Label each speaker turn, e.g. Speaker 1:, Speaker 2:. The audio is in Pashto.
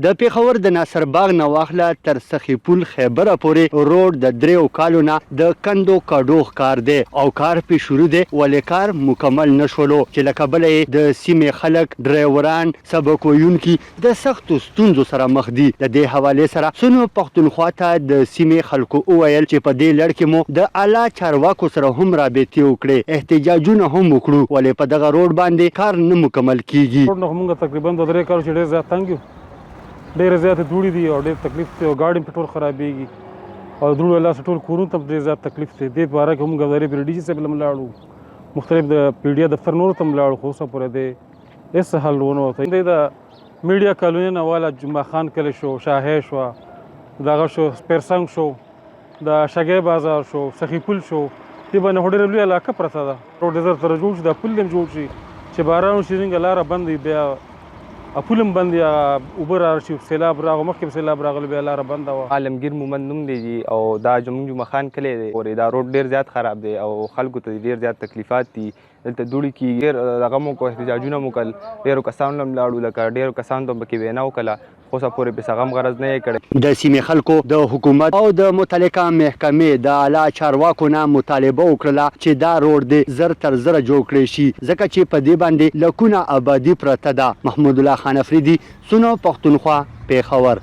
Speaker 1: د پیښور د ناصر باغ نه واخله تر سخي پل خیبره پورې روډ د 3 کالو نه د کندو کډوغ کار دی او کار په شروع دی ولې کار مکمل نشولو چې لکه بلې د سیمې خلک ډرایوران سبق ویونکي د سختو ستونزو سره مخ دي. د دې حوالې سره سونو پښتونخوا ته د سیمې خلکو وویل چې په دې لړ کې مو د اعلی چارواکو سره هم رابطې وکړې، احتجاجونه هم وکړو ولې په دغه روډ باندې کار نه مکمل کیږي.
Speaker 2: روډ نه موږ تقریبا 3 کال چې ډېر زیات تنګ یو، ډېر زیات دوړې دي او ډېر تکلیف دی او ګاډي په ټول خرابېږي او دوړو له ټول کورونو ته ډېر زیات تکلیف دی. دې باره کې موږ غوډاري پر ډي سي صاحب لم لاړو، مختلف د پی ډي دفتر نور ته لاړو، خو اوسه پورې دی هېڅ حل ونه وته. د میډیا کالوني نه والا جمعه خان کلی شو، شاهي شو، دغه شو سپیرسنګ شو، د شګۍ بازار شو، سخي پل شو، دې باندې خو ډېره لویه علاقه پرته ده. روډ زر سره جوړ شي، دا پل هم جوړ شي چې باران وشي څنګه لاره بند وي، بیا پولم بند یا اوبه راشي، سیلاب راغی، مخکې سیلاب راغلی بیا لاره بنده وه.
Speaker 3: عالمګیر مومند نوم دی او دا زموږ جمعه خان کلی دی او دا روډ ډېر زیات خراب دی او خلکو ته ډېر زیات تکلیفات دي. دلته دوړې کېږي، ډېر دغه مو کړو، احتجاجونه مو کړل، ډېرو کسانو هم لاړو، لکه ډېرو کسانو ته پکې وینا وکړله، خو اوسه پورې پسې غم غرض نه یې کړی.
Speaker 1: د سیمې خلکو د حکومت او د متعلقه محکمې د اعلی چارواکو نه مطالبه وکړله چې دا روډ دې زر تر زره جوړ کړی شي ځکه چې په دې باندې لکونه آبادي پرته ده. محمود الله خان افریدي، سونو پښتونخوا، پیښور.